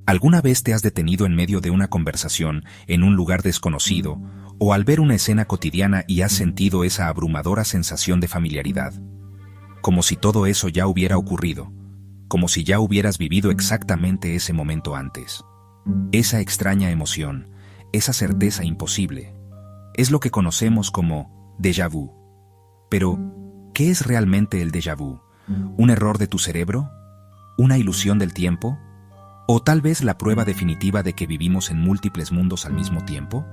¿Alguna vez te has detenido en medio de una conversación, en un lugar desconocido, o al ver una escena cotidiana y has sentido esa abrumadora sensación de familiaridad? Como si todo eso ya hubiera ocurrido, como si ya hubieras vivido exactamente ese momento antes. Esa extraña emoción, esa certeza imposible, es lo que conocemos como déjà vu. Pero, ¿qué es realmente el déjà vu? ¿Un error de tu cerebro? ¿Una ilusión del tiempo? ¿O tal vez la prueba definitiva de que vivimos en múltiples mundos al mismo tiempo?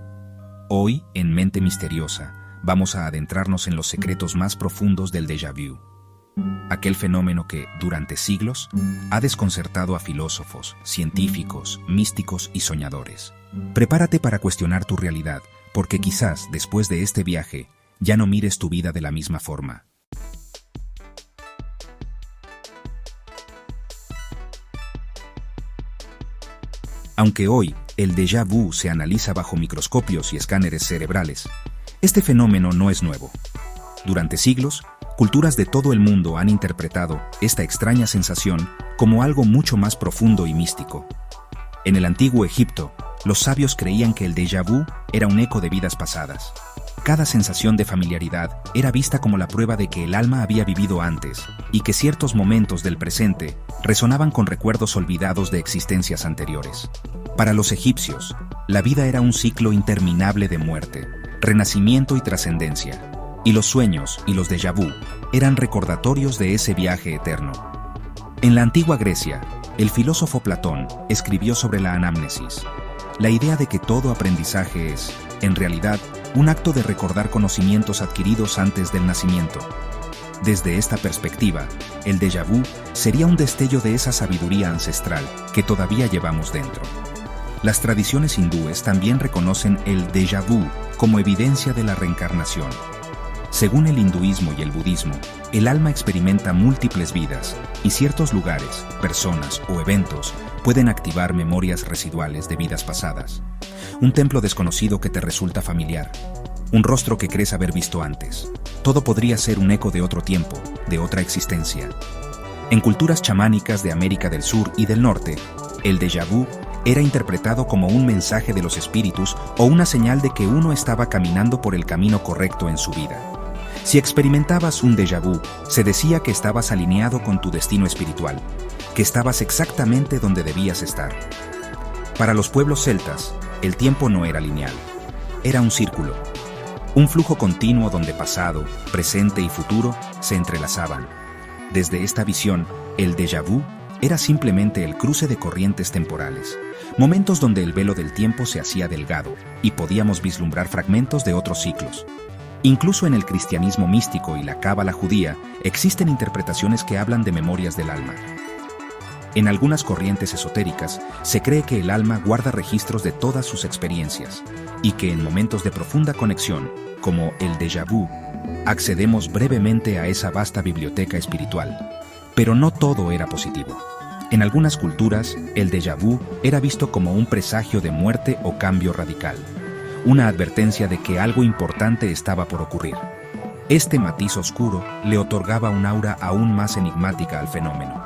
Hoy, en Mente Misteriosa, vamos a adentrarnos en los secretos más profundos del déjà vu. Aquel fenómeno que, durante siglos, ha desconcertado a filósofos, científicos, místicos y soñadores. Prepárate para cuestionar tu realidad, porque quizás, después de este viaje, ya no mires tu vida de la misma forma. Aunque hoy el déjà vu se analiza bajo microscopios y escáneres cerebrales, este fenómeno no es nuevo. Durante siglos, culturas de todo el mundo han interpretado esta extraña sensación como algo mucho más profundo y místico. En el antiguo Egipto, los sabios creían que el déjà vu era un eco de vidas pasadas. Cada sensación de familiaridad era vista como la prueba de que el alma había vivido antes y que ciertos momentos del presente resonaban con recuerdos olvidados de existencias anteriores. Para los egipcios, la vida era un ciclo interminable de muerte, renacimiento y trascendencia, y los sueños y los déjà vu eran recordatorios de ese viaje eterno. En la antigua Grecia, el filósofo Platón escribió sobre la anamnesis, la idea de que todo aprendizaje es, en realidad, un acto de recordar conocimientos adquiridos antes del nacimiento. Desde esta perspectiva, el déjà vu sería un destello de esa sabiduría ancestral que todavía llevamos dentro. Las tradiciones hindúes también reconocen el déjà vu como evidencia de la reencarnación. Según el hinduismo y el budismo, el alma experimenta múltiples vidas y ciertos lugares, personas o eventos pueden activar memorias residuales de vidas pasadas. Un templo desconocido que te resulta familiar, un rostro que crees haber visto antes. Todo podría ser un eco de otro tiempo, de otra existencia. En culturas chamánicas de América del Sur y del Norte, el déjà vu era interpretado como un mensaje de los espíritus o una señal de que uno estaba caminando por el camino correcto en su vida. Si experimentabas un déjà vu, se decía que estabas alineado con tu destino espiritual, que estabas exactamente donde debías estar. Para los pueblos celtas, el tiempo no era lineal, era un círculo, un flujo continuo donde pasado, presente y futuro se entrelazaban. Desde esta visión, el déjà vu era simplemente el cruce de corrientes temporales, momentos donde el velo del tiempo se hacía delgado y podíamos vislumbrar fragmentos de otros ciclos. Incluso en el cristianismo místico y la cábala judía existen interpretaciones que hablan de memorias del alma. En algunas corrientes esotéricas se cree que el alma guarda registros de todas sus experiencias y que en momentos de profunda conexión, como el déjà vu, accedemos brevemente a esa vasta biblioteca espiritual. Pero no todo era positivo. En algunas culturas, el déjà vu era visto como un presagio de muerte o cambio radical, una advertencia de que algo importante estaba por ocurrir. Este matiz oscuro le otorgaba un aura aún más enigmática al fenómeno.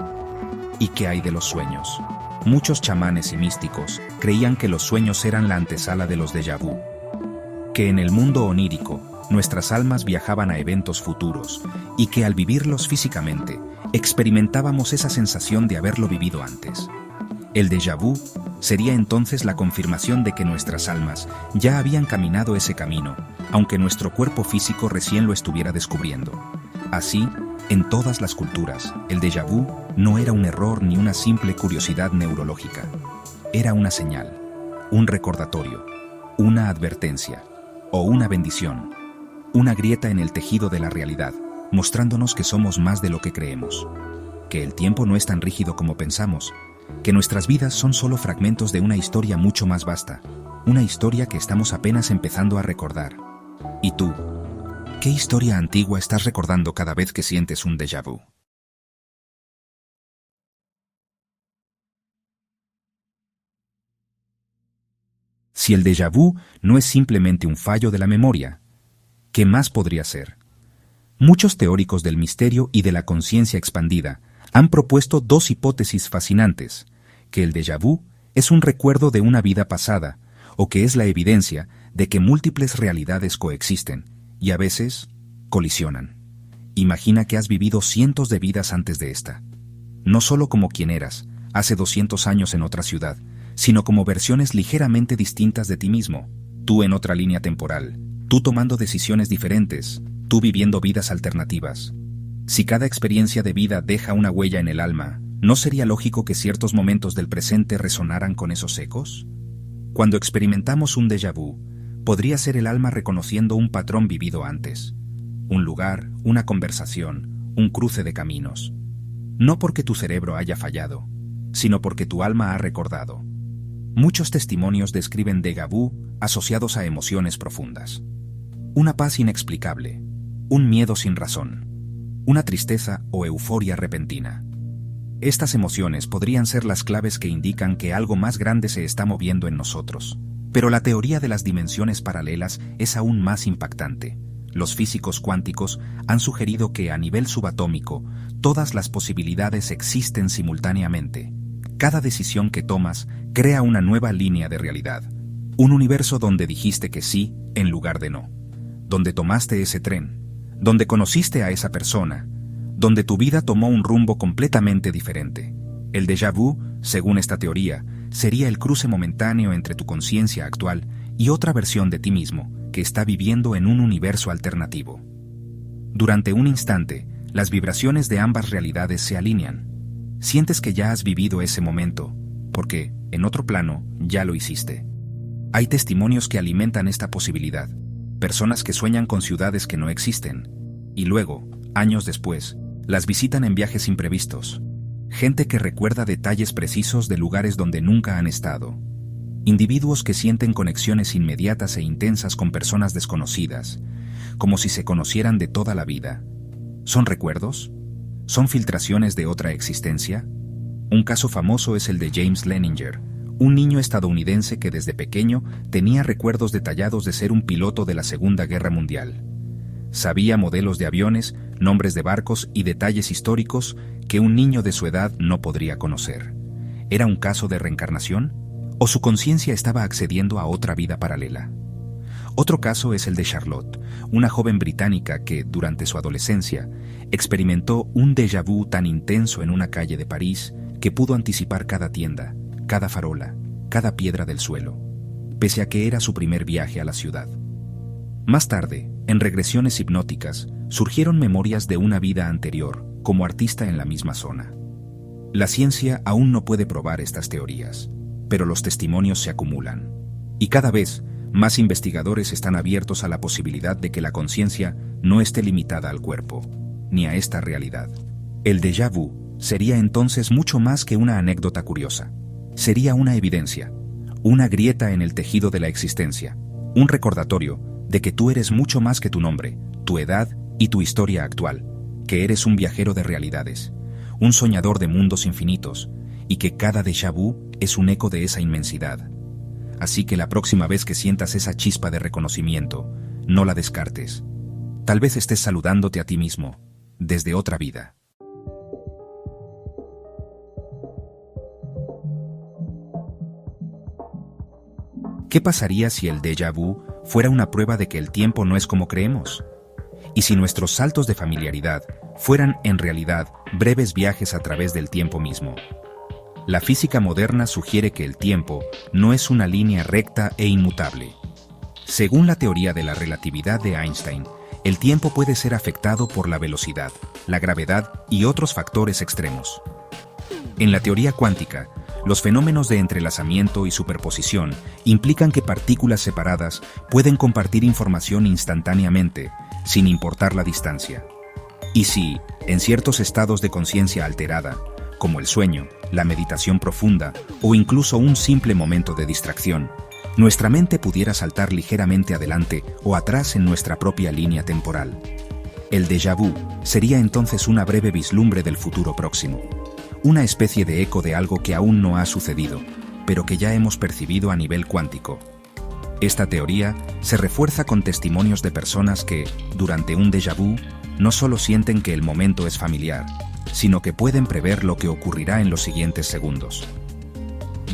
¿Y qué hay de los sueños? Muchos chamanes y místicos creían que los sueños eran la antesala de los déjà vu, que en el mundo onírico nuestras almas viajaban a eventos futuros y que al vivirlos físicamente experimentábamos esa sensación de haberlo vivido antes. El déjà vu sería entonces la confirmación de que nuestras almas ya habían caminado ese camino, aunque nuestro cuerpo físico recién lo estuviera descubriendo. Así, en todas las culturas, el déjà vu no era un error ni una simple curiosidad neurológica. Era una señal, un recordatorio, una advertencia o una bendición, una grieta en el tejido de la realidad, mostrándonos que somos más de lo que creemos, que el tiempo no es tan rígido como pensamos, que nuestras vidas son solo fragmentos de una historia mucho más vasta, una historia que estamos apenas empezando a recordar. ¿Y tú? ¿Qué historia antigua estás recordando cada vez que sientes un déjà vu? Si el déjà vu no es simplemente un fallo de la memoria, ¿qué más podría ser? Muchos teóricos del misterio y de la conciencia expandida han propuesto dos hipótesis fascinantes: que el déjà vu Es un recuerdo de una vida pasada, o que es la evidencia de que múltiples realidades coexisten y a veces colisionan. Imagina que has vivido cientos de vidas antes de esta. No solo como quien eras, hace 200 años en otra ciudad, sino como versiones ligeramente distintas de ti mismo. Tú en otra línea temporal, tú tomando decisiones diferentes, tú viviendo vidas alternativas. Si cada experiencia de vida deja una huella en el alma, ¿no sería lógico que ciertos momentos del presente resonaran con esos ecos? Cuando experimentamos un déjà vu, podría ser el alma reconociendo un patrón vivido antes. Un lugar, una conversación, un cruce de caminos. No porque tu cerebro haya fallado, sino porque tu alma ha recordado. Muchos testimonios describen déjà vu asociados a emociones profundas. Una paz inexplicable, un miedo sin razón, una tristeza o euforia repentina. Estas emociones podrían ser las claves que indican que algo más grande se está moviendo en nosotros. Pero la teoría de las dimensiones paralelas es aún más impactante. Los físicos cuánticos han sugerido que a nivel subatómico, todas las posibilidades existen simultáneamente. Cada decisión que tomas crea una nueva línea de realidad. Un universo donde dijiste que sí en lugar de no. Donde tomaste ese tren. Donde conociste a esa persona. Donde tu vida tomó un rumbo completamente diferente. El déjà vu, según esta teoría, sería el cruce momentáneo entre tu conciencia actual y otra versión de ti mismo que está viviendo en un universo alternativo. Durante un instante, las vibraciones de ambas realidades se alinean. Sientes que ya has vivido ese momento, porque, en otro plano, ya lo hiciste. Hay testimonios que alimentan esta posibilidad, personas que sueñan con ciudades que no existen, y luego, años después, las visitan en viajes imprevistos. Gente que recuerda detalles precisos de lugares donde nunca han estado. Individuos que sienten conexiones inmediatas e intensas con personas desconocidas, como si se conocieran de toda la vida. ¿Son recuerdos? ¿Son filtraciones de otra existencia? Un caso famoso es el de James Leninger, un niño estadounidense que desde pequeño tenía recuerdos detallados de ser un piloto de la Segunda Guerra Mundial. Sabía modelos de aviones, nombres de barcos y detalles históricos que un niño de su edad no podría conocer. ¿Era un caso de reencarnación? ¿O su conciencia estaba accediendo a otra vida paralela? Otro caso es el de Charlotte, una joven británica que, durante su adolescencia, experimentó un déjà vu tan intenso en una calle de París que pudo anticipar cada tienda, cada farola, cada piedra del suelo, pese a que era su primer viaje a la ciudad. Más tarde, en regresiones hipnóticas, surgieron memorias de una vida anterior, como artista en la misma zona. La ciencia aún no puede probar estas teorías, pero los testimonios se acumulan. Y cada vez, más investigadores están abiertos a la posibilidad de que la conciencia no esté limitada al cuerpo, ni a esta realidad. El déjà vu sería entonces mucho más que una anécdota curiosa. Sería una evidencia, una grieta en el tejido de la existencia, un recordatorio de que tú eres mucho más que tu nombre, tu edad y tu historia actual, que eres un viajero de realidades, un soñador de mundos infinitos, y que cada déjà vu es un eco de esa inmensidad. Así que la próxima vez que sientas esa chispa de reconocimiento, no la descartes. Tal vez estés saludándote a ti mismo, desde otra vida. ¿Qué pasaría si el déjà vu fuera una prueba de que el tiempo no es como creemos? ¿Y si nuestros saltos de familiaridad fueran en realidad breves viajes a través del tiempo mismo? La física moderna sugiere que el tiempo no es una línea recta e inmutable. Según la teoría de la relatividad de Einstein, el tiempo puede ser afectado por la velocidad, la gravedad y otros factores extremos. En la teoría cuántica, los fenómenos de entrelazamiento y superposición implican que partículas separadas pueden compartir información instantáneamente, sin importar la distancia. Y si, en ciertos estados de conciencia alterada, como el sueño, la meditación profunda o incluso un simple momento de distracción, nuestra mente pudiera saltar ligeramente adelante o atrás en nuestra propia línea temporal. El déjà vu sería entonces una breve vislumbre del futuro próximo, una especie de eco de algo que aún no ha sucedido, pero que ya hemos percibido a nivel cuántico. Esta teoría se refuerza con testimonios de personas que, durante un déjà vu, no solo sienten que el momento es familiar, sino que pueden prever lo que ocurrirá en los siguientes segundos.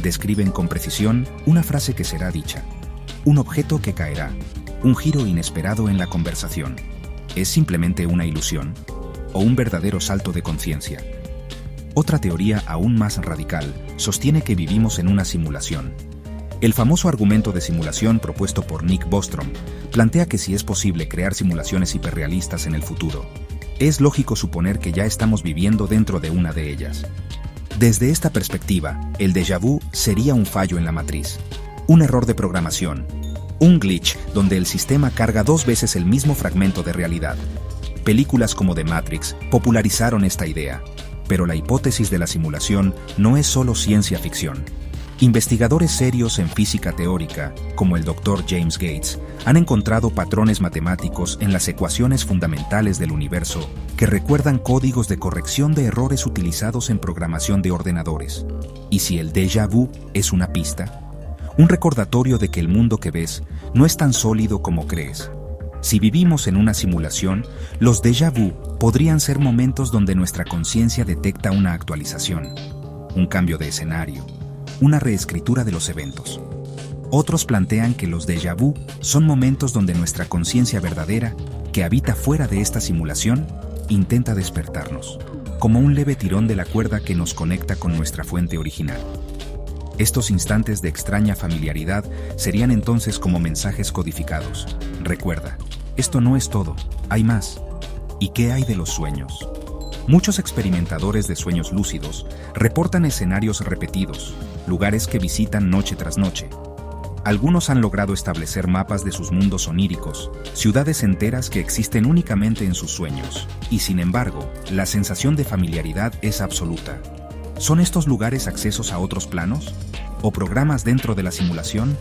Describen con precisión una frase que será dicha, un objeto que caerá, un giro inesperado en la conversación. ¿Es simplemente una ilusión o un verdadero salto de conciencia? Otra teoría aún más radical sostiene que vivimos en una simulación. El famoso argumento de simulación propuesto por Nick Bostrom plantea que si es posible crear simulaciones hiperrealistas en el futuro, es lógico suponer que ya estamos viviendo dentro de una de ellas. Desde esta perspectiva, el déjà vu sería un fallo en la matriz, un error de programación, un glitch donde el sistema carga 2 veces el mismo fragmento de realidad. Películas como The Matrix popularizaron esta idea, pero la hipótesis de la simulación no es solo ciencia ficción. Investigadores serios en física teórica, como el Dr. James Gates, han encontrado patrones matemáticos en las ecuaciones fundamentales del universo que recuerdan códigos de corrección de errores utilizados en programación de ordenadores. ¿Y si el déjà vu es una pista? Un recordatorio de que el mundo que ves no es tan sólido como crees. Si vivimos en una simulación, los déjà vu podrían ser momentos donde nuestra conciencia detecta una actualización, un cambio de escenario, una reescritura de los eventos. Otros plantean que los déjà vu son momentos donde nuestra conciencia verdadera, que habita fuera de esta simulación, intenta despertarnos, como un leve tirón de la cuerda que nos conecta con nuestra fuente original. Estos instantes de extraña familiaridad serían entonces como mensajes codificados. Recuerda, esto no es todo, hay más. ¿Y qué hay de los sueños? Muchos experimentadores de sueños lúcidos reportan escenarios repetidos, lugares que visitan noche tras noche. Algunos han logrado establecer mapas de sus mundos oníricos, ciudades enteras que existen únicamente en sus sueños, y sin embargo, la sensación de familiaridad es absoluta. ¿Son estos lugares accesos a otros planos? ¿O programas dentro de la simulación?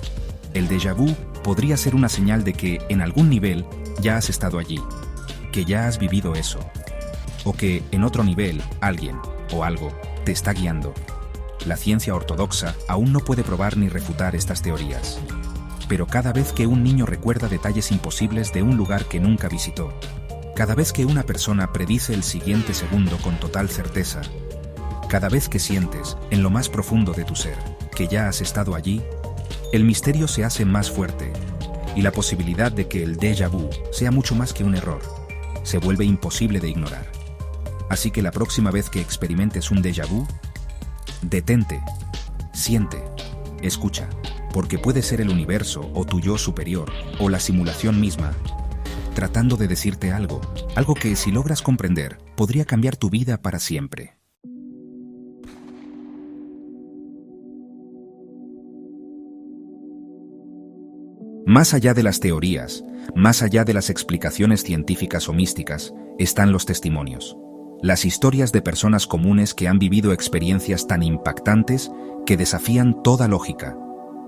El déjà vu podría ser una señal de que, en algún nivel, ya has estado allí, que ya has vivido eso, o que, en otro nivel, alguien o algo te está guiando. La ciencia ortodoxa aún no puede probar ni refutar estas teorías. Pero cada vez que un niño recuerda detalles imposibles de un lugar que nunca visitó, cada vez que una persona predice el siguiente segundo con total certeza, cada vez que sientes, en lo más profundo de tu ser, que ya has estado allí, el misterio se hace más fuerte, y la posibilidad de que el déjà vu sea mucho más que un error, se vuelve imposible de ignorar. Así que la próxima vez que experimentes un déjà vu, detente, siente, escucha, porque puede ser el universo o tu yo superior, o la simulación misma, tratando de decirte algo que si logras comprender, podría cambiar tu vida para siempre. Más allá de las teorías, más allá de las explicaciones científicas o místicas, están los testimonios. Las historias de personas comunes que han vivido experiencias tan impactantes que desafían toda lógica.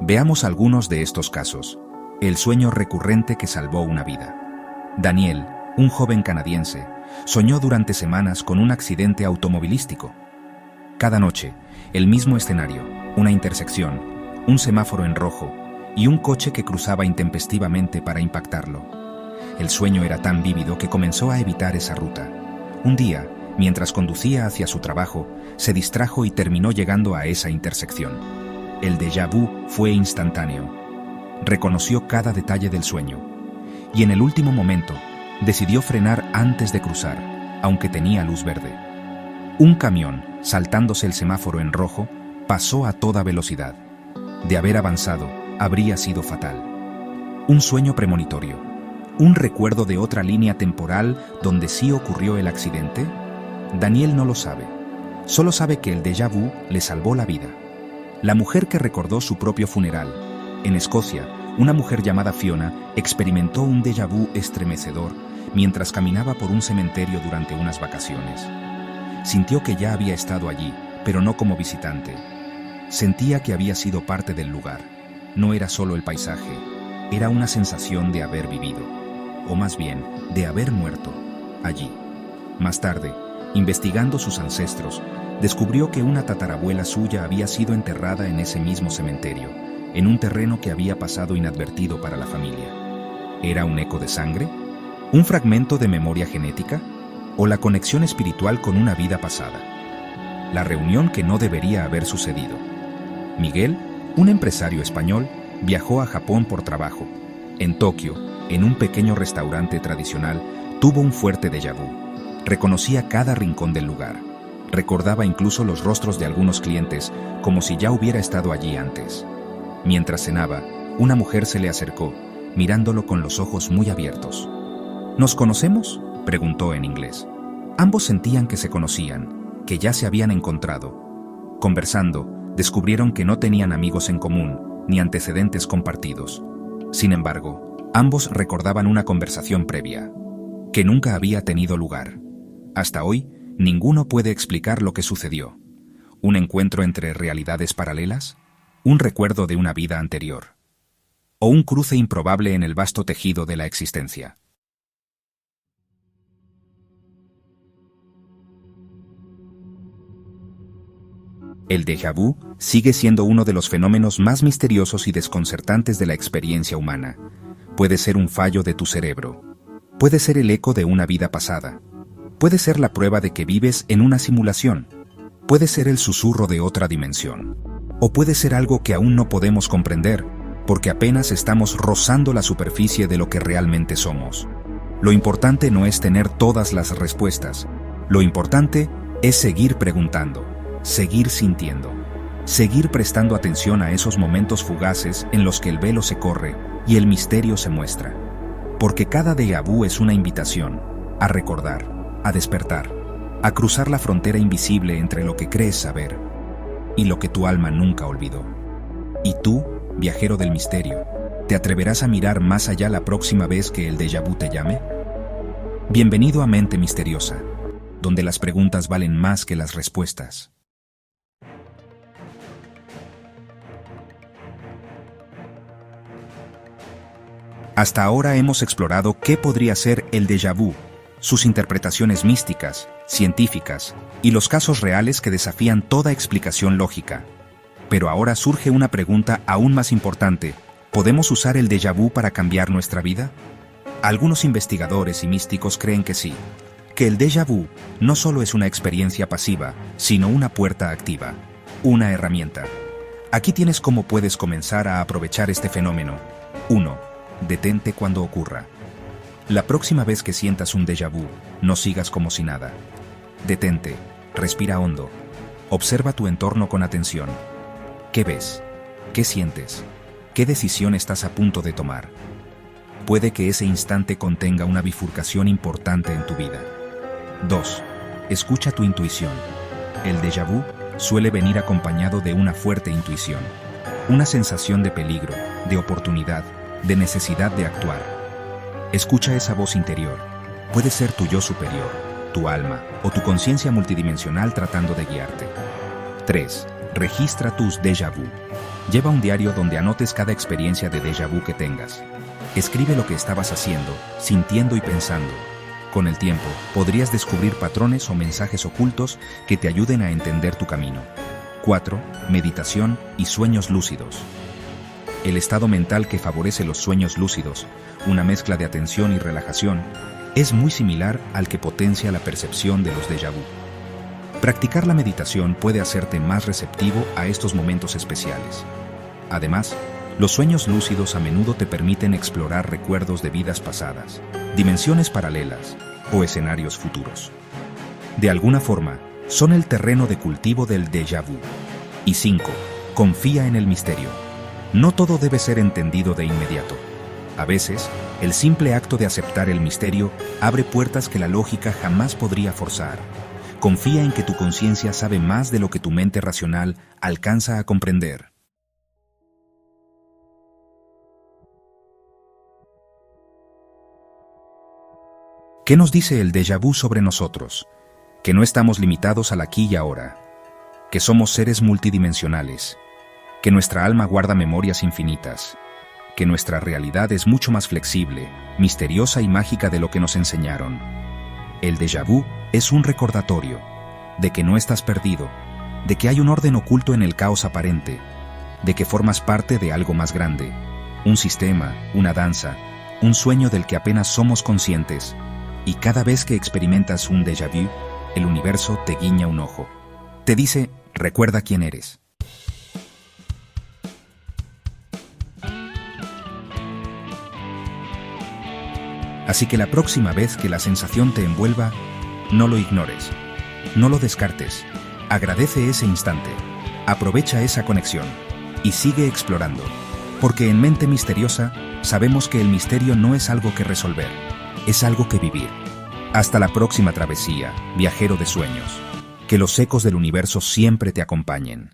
Veamos algunos de estos casos. El sueño recurrente que salvó una vida. Daniel, un joven canadiense, soñó durante semanas con un accidente automovilístico. Cada noche, el mismo escenario, una intersección, un semáforo en rojo y un coche que cruzaba intempestivamente para impactarlo. El sueño era tan vívido que comenzó a evitar esa ruta. Un día, mientras conducía hacia su trabajo, se distrajo y terminó llegando a esa intersección. El déjà vu fue instantáneo. Reconoció cada detalle del sueño. Y en el último momento, decidió frenar antes de cruzar, aunque tenía luz verde. Un camión, saltándose el semáforo en rojo, pasó a toda velocidad. De haber avanzado, habría sido fatal. Un sueño premonitorio. ¿Un recuerdo de otra línea temporal donde sí ocurrió el accidente? Daniel no lo sabe. Solo sabe que el déjà vu le salvó la vida. La mujer que recordó su propio funeral. En Escocia, una mujer llamada Fiona experimentó un déjà vu estremecedor mientras caminaba por un cementerio durante unas vacaciones. Sintió que ya había estado allí, pero no como visitante. Sentía que había sido parte del lugar. No era solo el paisaje, era una sensación de haber vivido, o más bien, de haber muerto, allí. Más tarde, investigando sus ancestros, descubrió que una tatarabuela suya había sido enterrada en ese mismo cementerio, en un terreno que había pasado inadvertido para la familia. ¿Era un eco de sangre? ¿Un fragmento de memoria genética? ¿O la conexión espiritual con una vida pasada? La reunión que no debería haber sucedido. Miguel, un empresario español, viajó a Japón por trabajo. En Tokio, en un pequeño restaurante tradicional, tuvo un fuerte déjà vu. Reconocía cada rincón del lugar. Recordaba incluso los rostros de algunos clientes, como si ya hubiera estado allí antes. Mientras cenaba, una mujer se le acercó, mirándolo con los ojos muy abiertos. ¿Nos conocemos?, preguntó en inglés. Ambos sentían que se conocían, que ya se habían encontrado. Conversando, descubrieron que no tenían amigos en común, ni antecedentes compartidos. Sin embargo, ambos recordaban una conversación previa, que nunca había tenido lugar. Hasta hoy, ninguno puede explicar lo que sucedió. ¿Un encuentro entre realidades paralelas? ¿Un recuerdo de una vida anterior? ¿O un cruce improbable en el vasto tejido de la existencia? El déjà vu sigue siendo uno de los fenómenos más misteriosos y desconcertantes de la experiencia humana. Puede ser un fallo de tu cerebro. Puede ser el eco de una vida pasada. Puede ser la prueba de que vives en una simulación. Puede ser el susurro de otra dimensión. O puede ser algo que aún no podemos comprender, porque apenas estamos rozando la superficie de lo que realmente somos. Lo importante no es tener todas las respuestas. Lo importante es seguir preguntando, seguir sintiendo, seguir prestando atención a esos momentos fugaces en los que el velo se corre y el misterio se muestra. Porque cada déjà vu es una invitación a recordar, a despertar, a cruzar la frontera invisible entre lo que crees saber y lo que tu alma nunca olvidó. ¿Y tú, viajero del misterio, te atreverás a mirar más allá la próxima vez que el déjà vu te llame? Bienvenido a Mente Misteriosa, donde las preguntas valen más que las respuestas. Hasta ahora hemos explorado qué podría ser el déjà vu, sus interpretaciones místicas, científicas y los casos reales que desafían toda explicación lógica. Pero ahora surge una pregunta aún más importante: ¿podemos usar el déjà vu para cambiar nuestra vida? Algunos investigadores y místicos creen que sí, que el déjà vu no solo es una experiencia pasiva, sino una puerta activa, una herramienta. Aquí tienes cómo puedes comenzar a aprovechar este fenómeno. 1. Detente cuando ocurra. La próxima vez que sientas un déjà vu, no sigas como si nada. Detente, respira hondo, observa tu entorno con atención. ¿Qué ves? ¿Qué sientes? ¿Qué decisión estás a punto de tomar? Puede que ese instante contenga una bifurcación importante en tu vida. 2. Escucha tu intuición. El déjà vu suele venir acompañado de una fuerte intuición, una sensación de peligro, de oportunidad, de necesidad de actuar. Escucha esa voz interior. Puede ser tu yo superior, tu alma o tu conciencia multidimensional tratando de guiarte. 3. Registra tus déjà vu. Lleva un diario donde anotes cada experiencia de déjà vu que tengas. Escribe lo que estabas haciendo, sintiendo y pensando. Con el tiempo, podrías descubrir patrones o mensajes ocultos que te ayuden a entender tu camino. 4. Meditación y sueños lúcidos. El estado mental que favorece los sueños lúcidos, una mezcla de atención y relajación, es muy similar al que potencia la percepción de los déjà vu. Practicar la meditación puede hacerte más receptivo a estos momentos especiales. Además, los sueños lúcidos a menudo te permiten explorar recuerdos de vidas pasadas, dimensiones paralelas o escenarios futuros. De alguna forma, son el terreno de cultivo del déjà vu. Y 5. Confía en el misterio. No todo debe ser entendido de inmediato. A veces, el simple acto de aceptar el misterio abre puertas que la lógica jamás podría forzar. Confía en que tu conciencia sabe más de lo que tu mente racional alcanza a comprender. ¿Qué nos dice el déjà vu sobre nosotros? Que no estamos limitados al aquí y ahora, que somos seres multidimensionales, que nuestra alma guarda memorias infinitas, que nuestra realidad es mucho más flexible, misteriosa y mágica de lo que nos enseñaron. El déjà vu es un recordatorio de que no estás perdido, de que hay un orden oculto en el caos aparente, de que formas parte de algo más grande, un sistema, una danza, un sueño del que apenas somos conscientes, y cada vez que experimentas un déjà vu, el universo te guiña un ojo. Te dice, recuerda quién eres. Así que la próxima vez que la sensación te envuelva, no lo ignores, no lo descartes, agradece ese instante, aprovecha esa conexión y sigue explorando, porque en Mente Misteriosa sabemos que el misterio no es algo que resolver, es algo que vivir. Hasta la próxima travesía, viajero de sueños. Que los ecos del universo siempre te acompañen.